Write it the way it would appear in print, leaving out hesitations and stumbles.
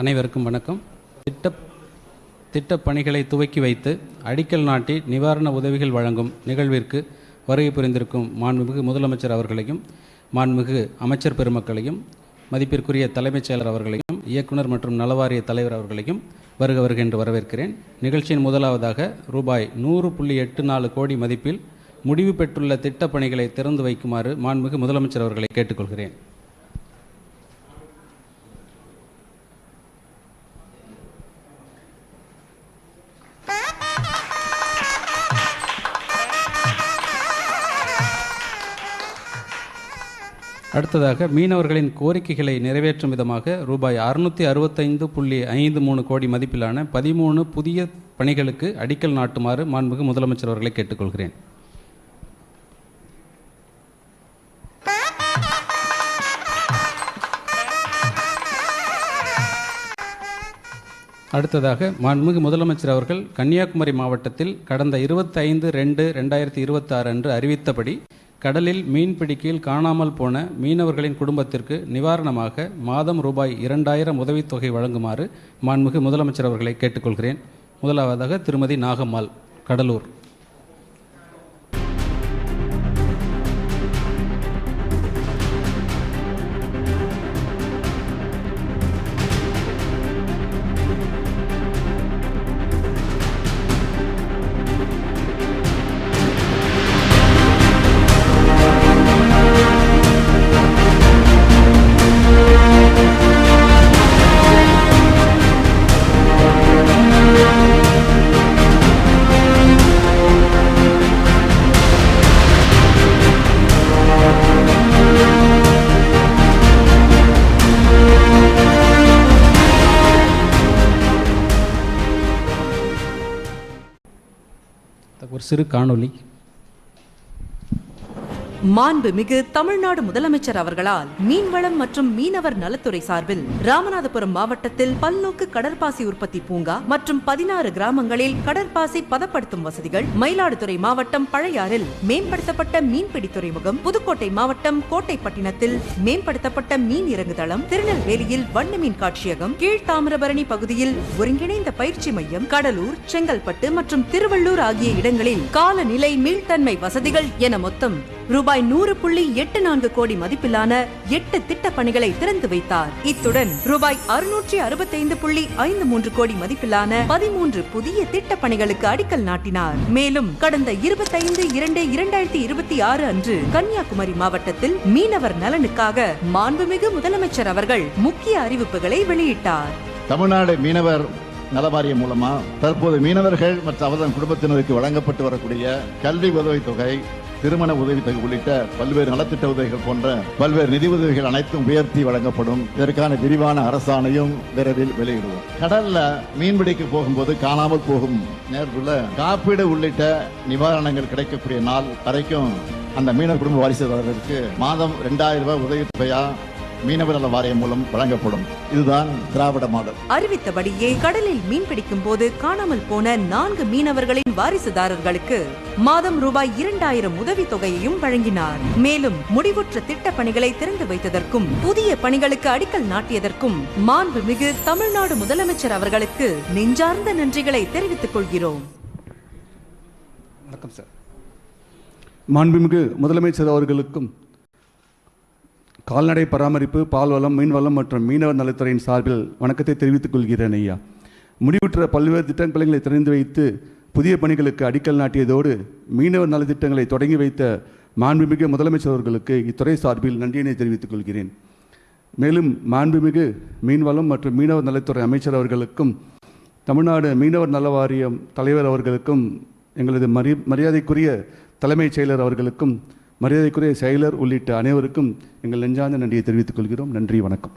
அனைவருக்கும் வணக்கம். திட்டப் பணிகளை துவக்கி வைத்து அடிக்கல் நாட்டி நிவாரண உதவிகள் வழங்கும் நிகழ்விற்கு வருகை புரிந்திருக்கும் மாண்புமிகு முதலமைச்சர் அவர்களையும், மாண்புமிகு அமைச்சர் பெருமக்களையும், மதிப்பிற்குரிய தலைமைச் செயலர் அவர்களையும், இயக்குனர் மற்றும் நலவாரிய தலைவர் அவர்களையும் வருக என்று வரவேற்கிறேன். நிகழ்ச்சியின் முதலாவதாக ரூபாய் 100.84 கோடி மதிப்பில் முடிவு பெற்றுள்ள திட்டப் பணிகளை திறந்து வைக்குமாறு மாண்புமிகு முதலமைச்சர் அவர்களை கேட்டுக்கொள்கிறேன். அடுத்ததாக மீனவர்களின் கோரிக்கைகளை நிறைவேற்றும் விதமாக ரூபாய் 665.53 கோடி மதிப்பிலான 13 புதிய பணிகளுக்கு அடிக்கல் நாட்டுமாறு மாண்புமிகு முதலமைச்சர் அவர்களை கேட்டுக்கொள்கிறேன். அடுத்ததாக மாண்புமிகு முதலமைச்சர் அவர்கள் கன்னியாகுமரி மாவட்டத்தில் கடந்த 25/2/2026 அன்று அறிவித்தபடி கடலில் மீன்பிடிக்கையில் காணாமல் போன மீனவர்களின் குடும்பத்திற்கு நிவாரணமாக மாதம் ரூபாய் 2000 உதவித்தொகை வழங்குமாறு மாண்புமிகு முதலமைச்சர் அவர்களை கேட்டுக்கொள்கிறேன். முதலாவதாக திருமதி நாகம்மாள், கடலூர். ஒரு சிறு காணொலி. மாண்புமிகு தமிழ்நாடு முதலமைச்சர் அவர்களால் மீன்வளம் மற்றும் மீனவர் நலத்துறை சார்பில் ராமநாதபுரம் மாவட்டத்தில் பல்நோக்கு கடற்பாசி உற்பத்தி பூங்கா மற்றும் 16 கிராமங்களில் கடற்பாசி பதப்படுத்தும் வசதிகள், மயிலாடுதுறை மாவட்டம் பழையாறில் மேம்படுத்தப்பட்ட மீன்பிடி துறைமுகம், புதுக்கோட்டை மாவட்டம் கோட்டைப்பட்டினத்தில் மேம்படுத்தப்பட்ட மீன் இறங்குதளம், திருநெல்வேலியில் வண்ண மீன் காட்சியகம், கீழ்தாமிரபரணி பகுதியில் ஒருங்கிணைந்த பயிற்சி மையம், கடலூர், செங்கல்பட்டு மற்றும் திருவள்ளூர் ஆகிய இடங்களில் காலநிலை மீள்தன்மை வசதிகள் என மொத்தம் ரூபாய் 100.84 கோடி மதிப்பிலான 8 திட்டப் பணிகளை திறந்து வைத்தார். இத்துடன் ரூபாய் 665.53 கோடி மதிப்பிலான 13 புதிய திட்டப் பணிகளுக்கு அடிக்கல் நாட்டினார். மேலும் கடந்த 25/2/2026 அன்று கன்னியாகுமரி மாவட்டத்தில் மீனவர் நலனுக்காக மாண்புமிகு முதலமைச்சர் அவர்கள் முக்கிய அறிவிப்புகளை வெளியிட்டார். தமிழ்நாடு மீனவர் நலவாரியம் மூலமா தற்போது மீனவர்கள் மற்றும் அவர்தன் குடும்பத்தினருக்கு வழங்கப்பட்டு வரக்கூடிய கல்வி உதவித்தொகை, திருமண உதவித்தொகை உள்ளிட்ட பல்வேறு நலத்திட்ட உதவிகள் போன்ற பல்வேறு நிதி உதவிகள் அனைத்தும் உயர்த்தி வழங்கப்படும். இதற்கான விரிவான அரசாணையும் விரைவில் வெளியிடுவோம். கடல்ல மீன்பிடிக்க போகும்போது காணாமல் போகும் நேரத்தில் காப்பீடு உள்ளிட்ட நிவாரணங்கள் கிடைக்கக்கூடிய நாள் வரைக்கும் அந்த மீனவர் குடும்ப வாரிசுதாரர்களுக்கு மாதம் 2000 ரூபாய் உதவித்தொகையா மீனவர் நல வாரியம் மூலம் வழங்கப்படும். இதுதான் திராவிட மாடல். அறிவித்தபடியே கடலில் மீன்பிடிக்கும் போது காணாமல் போன 4 மீனவர்களின் வாரிசுதாரர்களுக்கு மாதம் ரூபாய் 2000 உதவி தொகையையும் வழங்கினார். மேலும் முடிவுற்ற திட்டப் பணிகளை திறந்து வைத்ததற்கும் புதிய பணிகளுக்கு அடிக்கல் நாட்டியதற்கும் மாண்புமிகு தமிழ்நாடு முதலமைச்சர் அவர்களுக்கு நெஞ்சார்ந்த நன்றிகளை தெரிவித்துக் கொள்கிறோம். வணக்கம் சார். மாண்புமிகு முதலமைச்சர் அவர்களுக்கும் கால்நடை பராமரிப்பு, பால்வளம், மீன்வளம் மற்றும் மீனவர் நலத்துறையின் சார்பில் வணக்கத்தை தெரிவித்துக் கொள்கிறேன் ஐயா. முடிவுற்ற பல்வேறு திட்டங்களை திறந்து வைத்து புதிய பணிகளுக்கு அடிக்கல் நாட்டியதோடு மீனவர் நலத்திட்டங்களை தொடங்கி வைத்த மாண்புமிகு முதலமைச்சர் அவர்களுக்கு இத்துறை சார்பில் நன்றியினை தெரிவித்துக் கொள்கிறேன். மேலும் மாண்புமிகு மீன்வளம் மற்றும் மீனவர் நலத்துறை அமைச்சர் அவர்களுக்கும், தமிழ்நாடு மீனவர் நல வாரியம் தலைவர் அவர்களுக்கும், எங்களது மரியாதைக்குரிய தலைமைச் செயலர் அவர்களுக்கும், மரியாதைக்குரிய செயலர் உள்ளிட்ட அனைவருக்கும் எங்கள் நெஞ்சார்ந்த நன்றியை தெரிவித்துக் கொள்கிறோம். நன்றி, வணக்கம்.